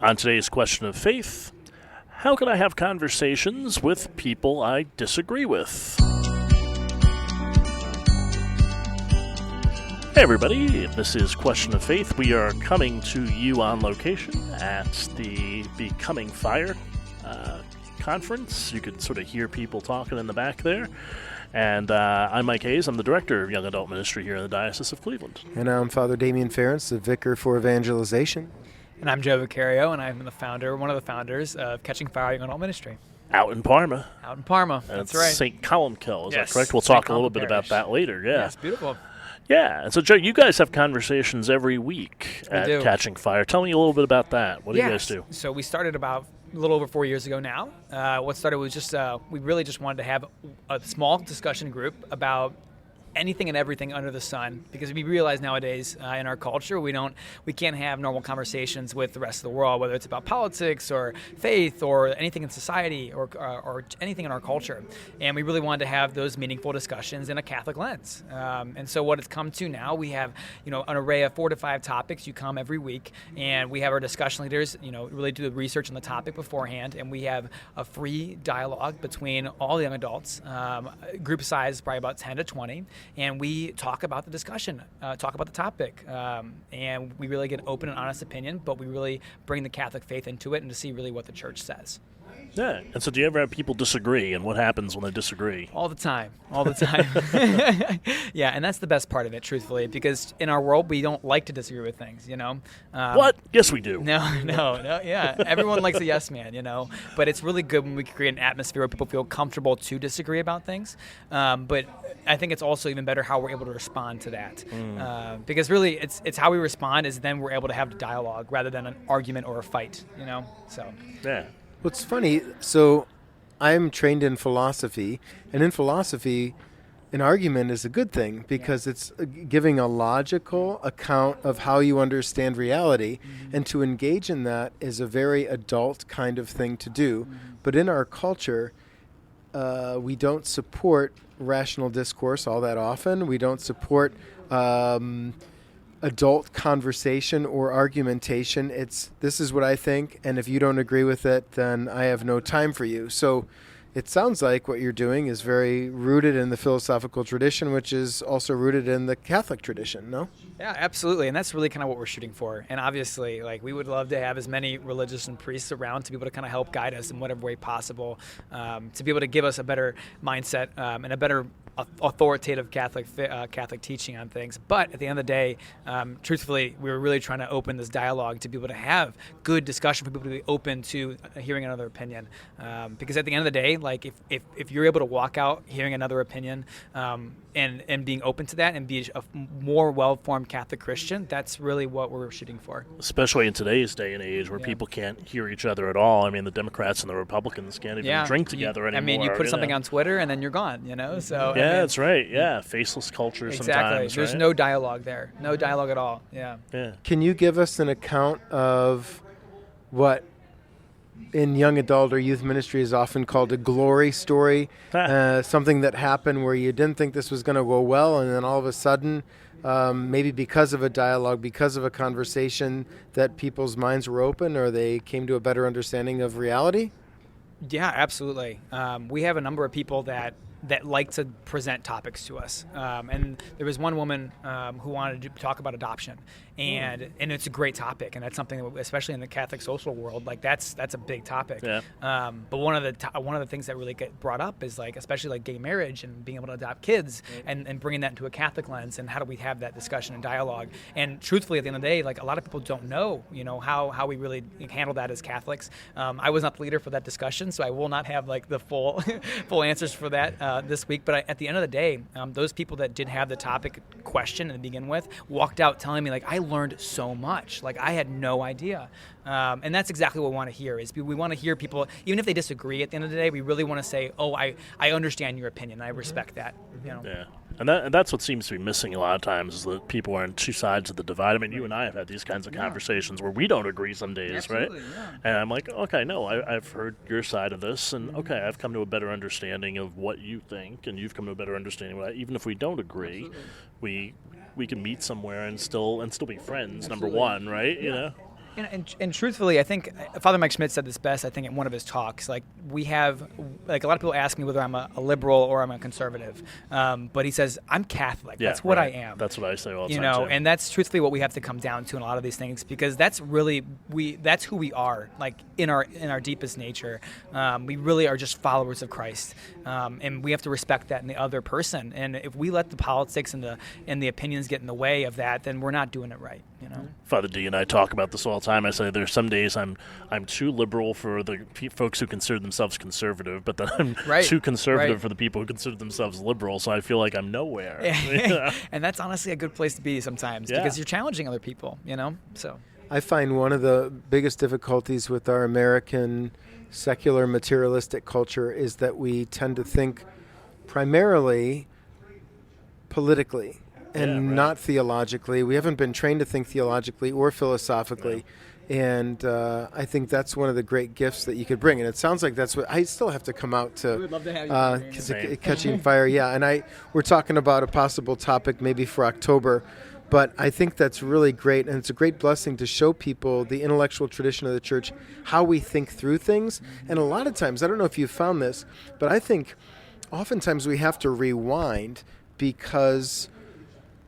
On today's question of faith, how can I have conversations with people I disagree with? Hey everybody, this is Question of Faith. We are coming to you on location at the Becoming Fire conference. You could sort of hear people talking in the back there. And I'm Mike Hayes. I'm the Director of Young Adult Ministry here in the Diocese of Cleveland. And I'm Father Damien Ference, the Vicar for Evangelization. And I'm Joe Vicario, and I'm one of the founders of Catching Fire Young Adult Ministry. Out in Parma. That's right. St. Columbkille, is Yes, that correct? We'll St. talk a little bit about that later, yeah. Yes, beautiful. Yeah, and so Joe, you guys have conversations every week at Catching Fire. Tell me a little bit about that. What do you guys do? So we started about a little over 4 years ago now. What started was just, we really just wanted to have a small discussion group about anything and everything under the sun, because we realize nowadays in our culture we can't have normal conversations with the rest of the world, whether it's about politics or faith or anything in society or anything in our culture. And we really wanted to have those meaningful discussions in a Catholic lens. And so what it's come to now, we have an array of 4 to 5 topics. You come every week, and we have our discussion leaders really do the research on the topic beforehand, and we have a free dialogue between all the young adults. Group size is probably about 10 to 20. And we talk about the discussion, talk about the topic, and we really get an open and honest opinion, but we really bring the Catholic faith into it and to see really what the Church says. Yeah, and so do you ever have people disagree, and what happens when they disagree? All the time. Yeah, and that's the best part of it, truthfully, because in our world, we don't like to disagree with things, What? Yes, we do. No, yeah. Everyone likes a yes man, But it's really good when we create an atmosphere where people feel comfortable to disagree about things. But I think it's also even better how we're able to respond to that. Because really, it's how we respond is then we're able to have a dialogue rather than an argument or a fight, So. Yeah. Well, it's funny. So I'm trained in philosophy, and in philosophy, an argument is a good thing because it's giving a logical account of how you understand reality, and to engage in that is a very adult kind of thing to do. But in our culture, we don't support rational discourse all that often. We don't support adult conversation or argumentation. This is what I think, and if you don't agree with it, then I have no time for you. So it sounds like what you're doing is very rooted in the philosophical tradition, which is also rooted in the Catholic tradition, no? Yeah, absolutely. And that's really kind of what we're shooting for. And obviously, we would love to have as many religious and priests around to be able to kind of help guide us in whatever way possible, to be able to give us a better mindset and a better authoritative Catholic teaching on things. But at the end of the day, truthfully, we were really trying to open this dialogue to be able to have good discussion, for people to be open to hearing another opinion. Because at the end of the day, if you're able to walk out hearing another opinion and being open to that and be a more well-formed Catholic Christian, that's really what we're shooting for. Especially in today's day and age where people can't hear each other at all. I mean, the Democrats and the Republicans can't even drink together anymore. I mean, you put something on Twitter and then you're gone, So yeah, that's right. Yeah, faceless culture sometimes. Exactly. There's no dialogue there. No dialogue at all. Yeah. Can you give us an account of what in young adult or youth ministry is often called a glory story, something that happened where you didn't think this was going to go well, and then all of a sudden, maybe because of a dialogue, because of a conversation, that people's minds were open or they came to a better understanding of reality? Yeah, absolutely. We have a number of people that like to present topics to us. And there was one woman who wanted to talk about adoption. And it's a great topic, and that's something that, especially in the Catholic social world, that's a big topic. Yeah. But one of the things that really get brought up is especially gay marriage and being able to adopt kids, and bringing that into a Catholic lens, and how do we have that discussion and dialogue. And truthfully, at the end of the day, a lot of people don't know, how we really handle that as Catholics. I was not the leader for that discussion, so I will not have the full answers for that this week. But at the end of the day, those people that did have the topic question to begin with walked out telling me I learned so much. I had no idea. And that's exactly what we want to hear. Is we want to hear people, even if they disagree at the end of the day, we really want to say, I understand your opinion. I respect that. Yeah. And that's what seems to be missing a lot of times, is that people are on two sides of the divide. I mean, you and I have had these kinds of conversations where we don't agree some days, Absolutely, right? Yeah. And I'm like, okay, no, I've heard your side of this, and okay, I've come to a better understanding of what you think, and you've come to a better understanding of that. Even if we don't agree, we can meet somewhere and still be friends. Absolutely. Number one, right? Yeah. And truthfully, I think Father Mike Schmitz said this best, I think, in one of his talks. Like, we have, like, a lot of people ask me whether I'm a liberal or I'm a conservative. But he says, I'm Catholic. Yeah, that's what right. I am. That's what I say all the You time, know, too. and that's truthfully what we have to come down to in a lot of these things, because that's really, that's who we are, like, in our deepest nature. We really are just followers of Christ. And we have to respect that in the other person. And if we let the politics and the opinions get in the way of that, then we're not doing it right, you know? Father D and I talk about this all the time. I say there's some days I'm too liberal for the folks who consider themselves conservative, but then I'm too conservative for the people who consider themselves liberal, so I feel like I'm nowhere. And that's honestly a good place to be sometimes, because you're challenging other people, you know? So I find one of the biggest difficulties with our American secular materialistic culture is that we tend to think primarily politically and not theologically. We haven't been trained to think theologically or philosophically. And I think that's one of the great gifts that you could bring. And it sounds like that's what I still have to come out to. We would love to have you Catching Fire. Yeah. And we're talking about a possible topic maybe for October. But I think that's really great, and it's a great blessing to show people the intellectual tradition of the church, how we think through things. And a lot of times, I don't know if you've found this, but I think oftentimes we have to rewind because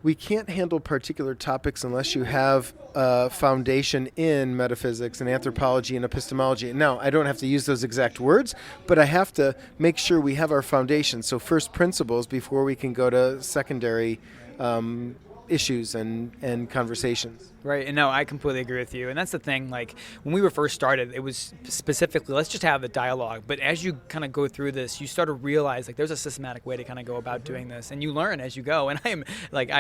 we can't handle particular topics unless you have a foundation in metaphysics and anthropology and epistemology. Now, I don't have to use those exact words, but I have to make sure we have our foundation. So first principles before we can go to secondary issues and conversations. Right, and no, I completely agree with you. And that's the thing, like, when we were first started, it was specifically, let's just have the dialogue. But as you kind of go through this, you start to realize, like, there's a systematic way to kind of go about doing this. And you learn as you go. And I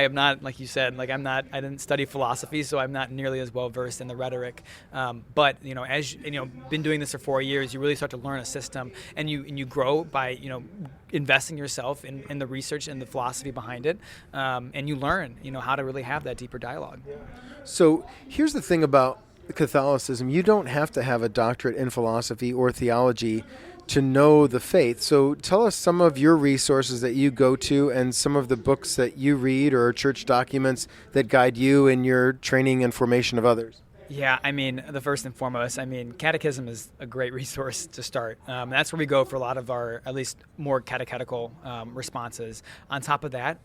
am not, like you said, like, I didn't study philosophy, so I'm not nearly as well versed in the rhetoric. But, you know, as been doing this for 4 years, you really start to learn a system, and you grow by, investing yourself in the research and the philosophy behind it. And you learn, how to really have that deeper dialogue. So here's the thing about Catholicism. You don't have to have a doctorate in philosophy or theology to know the faith. So tell us some of your resources that you go to and some of the books that you read or church documents that guide you in your training and formation of others. Yeah, the first and foremost, catechism is a great resource to start. That's where we go for a lot of our, at least more catechetical responses. On top of that,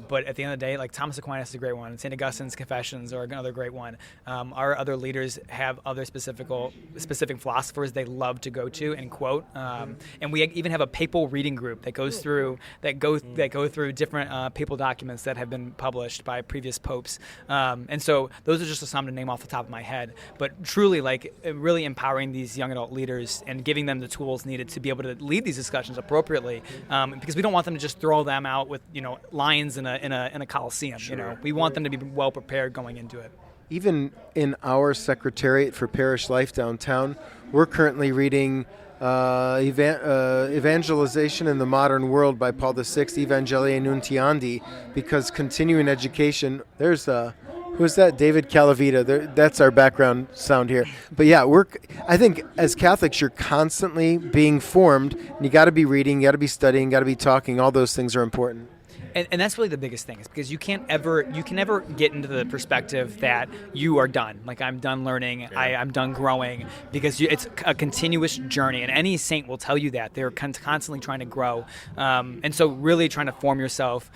but at the end of the day, like Thomas Aquinas is a great one. St. Augustine's Confessions are another great one. Our other leaders have other specific philosophers they love to go to and quote. And we even have a papal reading group that goes through different papal documents that have been published by previous popes. And so those are just some to name off the top of my head. But truly, like, really empowering these young adult leaders and giving them the tools needed to be able to lead these discussions appropriately, because we don't want them to just throw them out with lions in a coliseum. Sure. We want them to be well prepared going into it. Even in our Secretariat for Parish Life downtown, we're currently reading Evangelization in the Modern World by Paul VI, Evangelii Nuntiandi, because continuing education, who's that? David Calavita. That's our background sound here. But yeah, I think as Catholics, you're constantly being formed, and you got to be reading, you got to be studying, got to be talking. All those things are important. And that's really the biggest thing, is because you can never get into the perspective that you are done. Like, I'm done learning, I'm done growing, because it's a continuous journey. And any saint will tell you that. They're constantly trying to grow. And so really trying to form yourself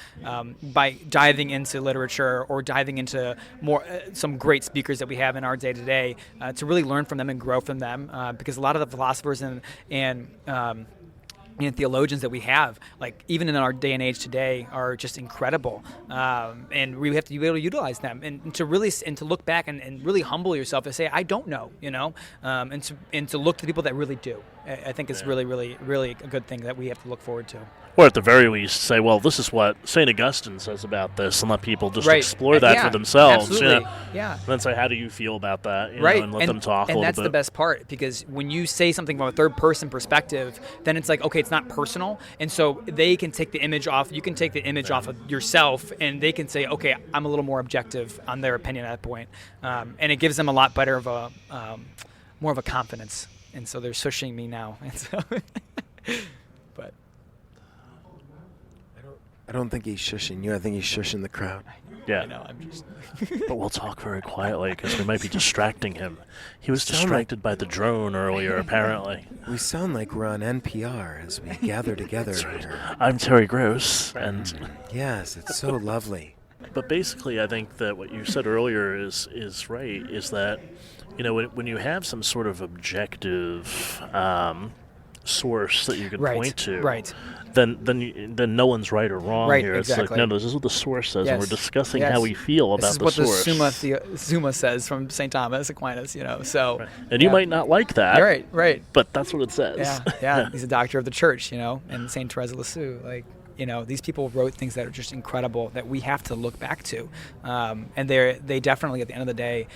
by diving into literature or diving into some great speakers that we have in our day-to-day to really learn from them and grow from them. Because a lot of the philosophers and theologians that we have, like, even in our day and age today, are just incredible, and we have to be able to utilize them and to look back and really humble yourself and say, I don't know, and to look to people that really do. I think it's really, really, really a good thing that we have to look forward to. Or at the very least, say, well, this is what St. Augustine says about this, and let people just explore that for themselves. Absolutely. Yeah. And then say, how do you feel about that? And let them talk a little bit. And that's the best part, because when you say something from a third-person perspective, then it's like, okay, it's not personal, and so they can take the image off. You can take the image off of yourself, and they can say, okay, I'm a little more objective on their opinion at that point, and it gives them a lot better of more of a confidence. And so they're shushing me now, and so, but. I don't think he's shushing you. I think he's shushing the crowd. Yeah. I'm just. But we'll talk very quietly because we might be distracting him. He was distracted by the drone earlier, apparently. We sound like we're on NPR as we gather together. I'm Terry Gross, and Yes, it's so lovely. but basically, I think that what you said earlier is right. Is that when you have some sort of objective source that you can point to, Right. then no one's right or wrong Right, here. exactly. It's like, no, this is what the source says, and we're Yes. discussing Yes. how we feel about This is the what source. the Summa says from St. Thomas Aquinas, So. Right. And you might not like that, Right. but that's what it says. Yeah. He's a doctor of the church, and St. Therese of Lisieux, these people wrote things that are just incredible that we have to look back to, and they definitely at the end of the day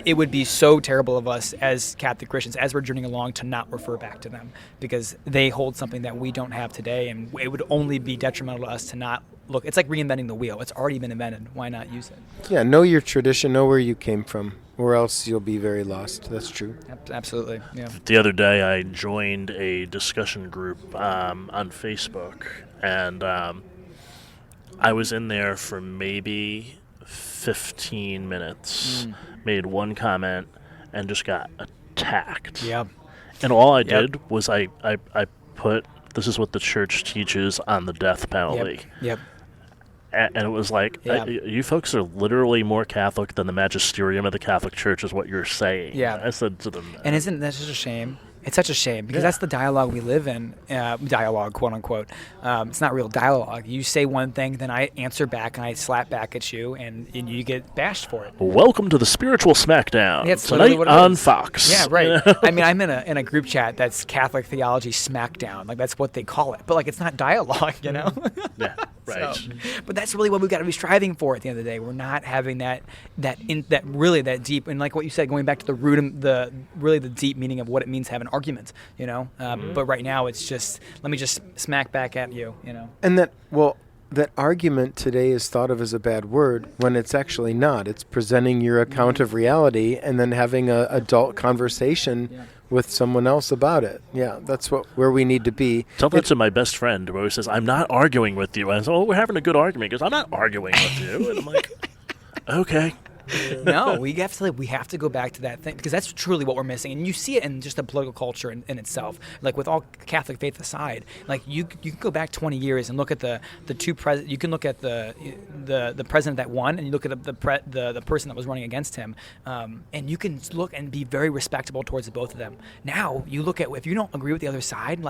it would be so terrible of us as Catholic Christians as we're journeying along to not refer back to them, because they hold something that we don't have today, and it would only be detrimental to us to not look. It's like reinventing the wheel. It's already been invented. Why not use it? Yeah, know your tradition, know where you came from, or else you'll be very lost. That's true. Absolutely. Yeah. The other day, I joined a discussion group on Facebook, and I was in there for maybe 15 minutes, made one comment, and just got attacked. Yeah. And all I did was I put, this is what the church teaches on the death penalty. Yep. And it was like, you folks are literally more Catholic than the magisterium of the Catholic Church is what you're saying. Yeah. I said to them. And isn't that just a shame? It's such a shame, because that's the dialogue we live in, dialogue, quote unquote. It's not real dialogue. You say one thing, then I answer back, and I slap back at you, and you get bashed for it. Welcome to the Spiritual Smackdown, That's tonight what it on is. Fox. Yeah, right. I mean, I'm in a group chat that's Catholic Theology Smackdown. Like, that's what they call it. But, it's not dialogue, Yeah, right. So, but that's really what we've got to be striving for at the end of the day. We're not having that really that deep, and like what you said, going back to the root of the deep meaning of what it means to have an argument, But right now it's just, let me just smack back at you, And that argument today is thought of as a bad word when it's actually not. It's presenting your account of reality and then having an adult conversation with someone else about it. Yeah, that's where we need to be. Tell that to my best friend who always says, I'm not arguing with you. And I say, we're having a good argument. He goes, I'm not arguing with you. And I'm like, okay. No, we have to go back to that thing, because that's truly what we're missing, and you see it in just the political culture in itself. Like, with all Catholic faith aside, like you can go back 20 years and look at the two presidents. You can look at the president that won, and you look at the person that was running against him, and you can look and be very respectable towards both of them. Now you look at, if you don't agree with the other side,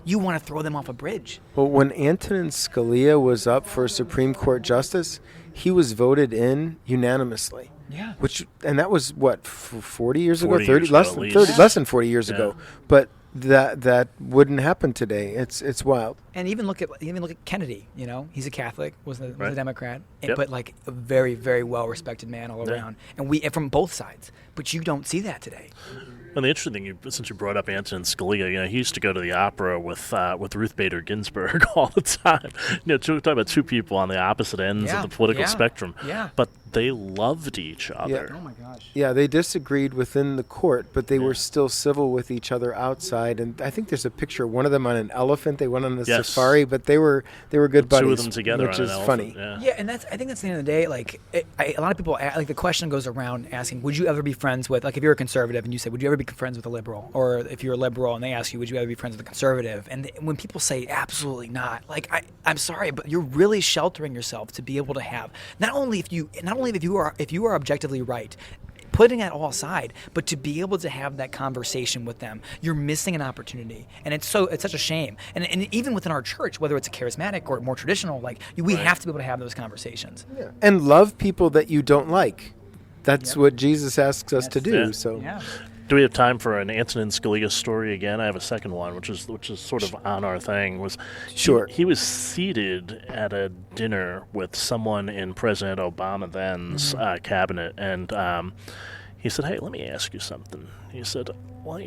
you want to throw them off a bridge. Well, when Antonin Scalia was up for Supreme Court justice, he was voted in unanimously. Yeah. And that was what, 40 years ago? 40 years ago, less at than least. 30, less than 40 years Yeah. ago. But that wouldn't happen today. It's wild. And even look at Kennedy. He's a Catholic, was a Democrat, Yep. but like a very, very well respected man all around, and from both sides. But you don't see that today. And the interesting thing, since you brought up Antonin Scalia, he used to go to the opera with Ruth Bader Ginsburg all the time. Talking about two people on the opposite ends of the political spectrum. Yeah. But they loved each other. Oh my gosh. Yeah, they disagreed within the court, but they were still civil with each other outside. And I think there's a picture of one of them on an elephant. They went on a safari, but they were good buddies. Two of them together, which on is an funny. elephant. Yeah, and I think that's the end of the day. Like, a lot of people, like, the question goes around asking, would you ever be friends with, like, if you're a conservative and you say, would you ever be friends with a liberal? Or if you're a liberal and they ask you, would you ever be friends with a conservative? And when people say absolutely not, like, I'm sorry, but you're really sheltering yourself to be able to have not only if you are objectively right, putting that all aside, but to be able to have that conversation with them, you're missing an opportunity, and it's such a shame. And even within our church, whether it's a charismatic or more traditional, like, we have to be able to have those conversations. Yeah. And love people that you don't like. That's what Jesus asks us to do. Yeah. So. Yeah. Do we have time for an Antonin Scalia story again? I have a second one, which is sort of on our thing. Sure. He was seated at a dinner with someone in President Obama then's cabinet, and he said, "Hey, let me ask you something." He said, "Well,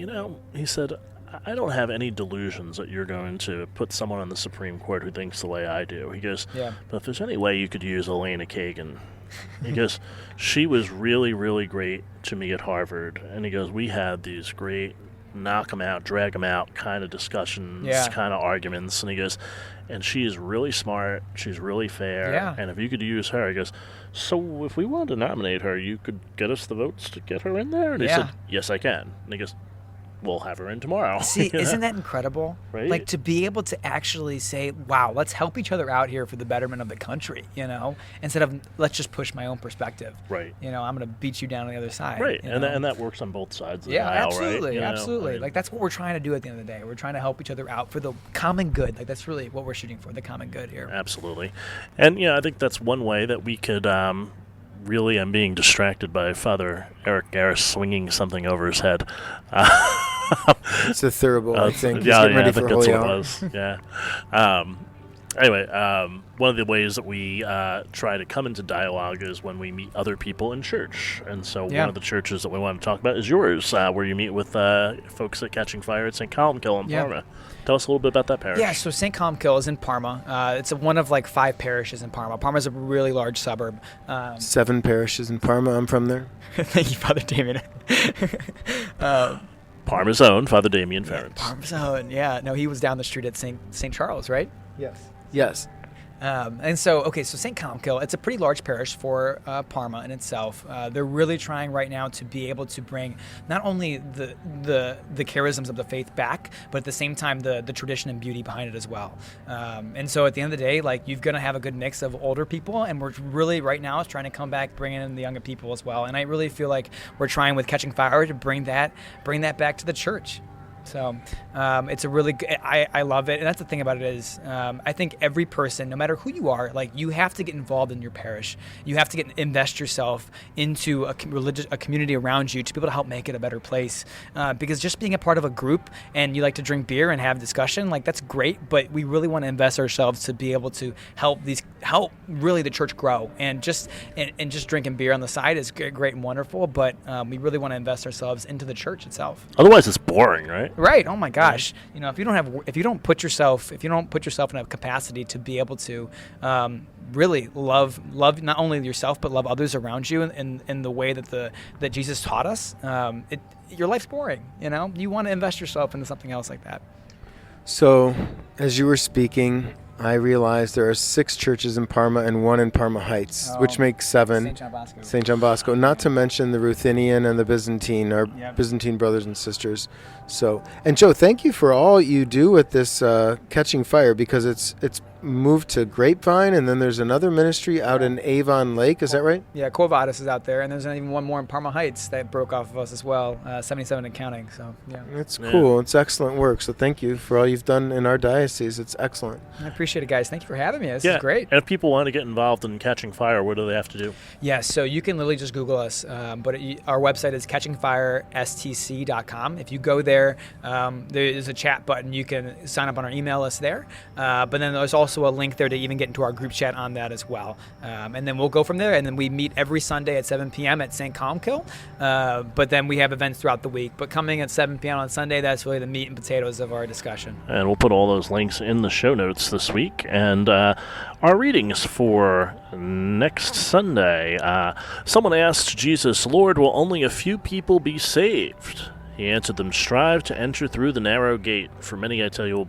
I don't have any delusions that you're going to put someone on the Supreme Court who thinks the way I do." He goes, "But if there's any way you could use Elena Kagan," he goes, "she was really, really great to me at Harvard." And he goes, "We had these great knock them out, drag them out kind of discussions, Yeah. kind of arguments. And he goes, and she is really smart. She's really fair. Yeah. And if you could use her, he goes, so if we wanted to nominate her, you could get us the votes to get her in there? And he Yeah. said, yes, I can. And he goes, we'll have her in tomorrow. See, You know? isn't that incredible? Right. Like to be able to actually say, wow, let's help each other out here for the betterment of the country, you know, instead of let's just push my own perspective. Right. You know, I'm going to beat you down on the other side. Right. you And know? and that works on both sides of the Yeah, aisle, absolutely, right? You know, absolutely. I mean, Like that's what we're trying to do at the end of the day. We're trying to help each other out for the common good. Like that's really what we're shooting for, the common good here. absolutely. And, I think that's one way that we could really, I'm being distracted by Father Eric Garris swinging something over his head. It's a thurible, I think. He's Yeah, getting ready I think for that's Holy what it Hour. was. Yeah. Anyway, one of the ways that we try to come into dialogue is when we meet other people in church. And so Yeah. one of the churches that we want to talk about is yours, where you meet with folks at Catching Fire at St. Columbkille in Yeah. Parma. Tell us a little bit about that parish. Yeah, so St. Columbkille is in Parma. It's one of like 5 parishes in Parma. Parma's a really large suburb. 7 parishes in Parma. I'm from there. Thank you, Father Damien. Parma's own, Father Damien Ferentz. Parma's own, yeah. No, he was down the street at St. Charles, right? Yes. Yes. And so St. Columbkille, it's a pretty large parish for Parma in itself. They're really trying right now to be able to bring not only the charisms of the faith back, but at the same time the tradition and beauty behind it as well. And so at the end of the day, like you're going to have a good mix of older people, and we're really right now is trying to come back, bringing in the younger people as well. And I really feel like we're trying with Catching Fire to bring that back to the church. So it's a really good, I love it. And that's the thing about it is I think every person, no matter who you are, like you have to get involved in your parish. You have to invest yourself into a community around you to be able to help make it a better place. Because just being a part of a group and you like to drink beer and have discussion, like that's great. But we really want to invest ourselves to be able to help really the church grow. And just drinking beer on the side is great and wonderful. But we really want to invest ourselves into the church itself. Otherwise, it's boring, right? Right. Oh my gosh. You know, if you don't put yourself in a capacity to be able to really love not only yourself but love others around you in the way that Jesus taught us, your life's boring. You know, you want to invest yourself into something else like that. So, as you were speaking, I realized there are 6 churches in Parma and 1 in Parma Heights, which makes 7. St. John Bosco. St. John Bosco, not to mention the Ruthenian and the Byzantine, our Yep. Byzantine brothers and sisters. So, and Joe, thank you for all you do with this Catching Fire, because it's moved to Grapevine, and then there's another ministry out in Avon Lake. Is that right? Yeah, Quo Vadis is out there, and there's even one more in Parma Heights that broke off of us as well, 77 and counting. So yeah, That's Yeah. cool. It's excellent work. So thank you for all you've done in our diocese. It's excellent. I appreciate it, guys. Thank you for having me. This is great. And if people want to get involved in Catching Fire, what do they have to do? Yeah, so you can literally just Google us, but our website is catchingfirestc.com. If you go there, there is a chat button. You can sign up on our email list there, but then there's also a link there to even get into our group chat on that as well. And then we'll go from there, and then we meet every Sunday at 7 p.m. at St. Columbkille, but then we have events throughout the week. But coming at 7 p.m. on Sunday, that's really the meat and potatoes of our discussion. And we'll put all those links in the show notes this week. And our readings for next Sunday. Someone asked Jesus, Lord, will only a few people be saved? He answered them, strive to enter through the narrow gate. For many, I tell you,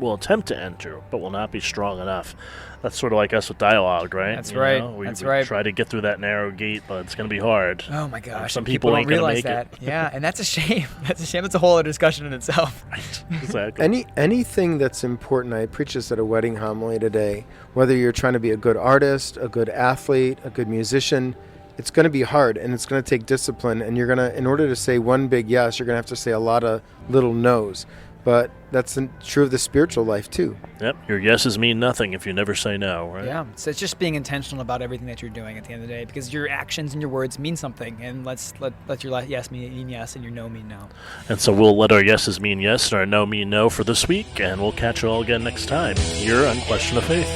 will attempt to enter, but will not be strong enough. That's sort of like us with dialogue, right? That's You right. know, we right. try to get through that narrow gate, but it's going to be hard. Oh my gosh! Some and people don't ain't gonna realize make that. it. Yeah, and that's a shame. That's a shame. It's a whole other discussion in itself. Exactly. Anything that's important, I preached this at a wedding homily today, whether you're trying to be a good artist, a good athlete, a good musician, it's going to be hard, and it's going to take discipline, and you're going to, in order to say one big yes, you're going to have to say a lot of little no's. But that's true of the spiritual life too. Yep, your yeses mean nothing if you never say no, right? Yeah, so it's just being intentional about everything that you're doing at the end of the day, because your actions and your words mean something, and let your yes mean yes and your no mean no. And so we'll let our yeses mean yes and our no mean no for this week, and we'll catch you all again next time here on Question of Faith.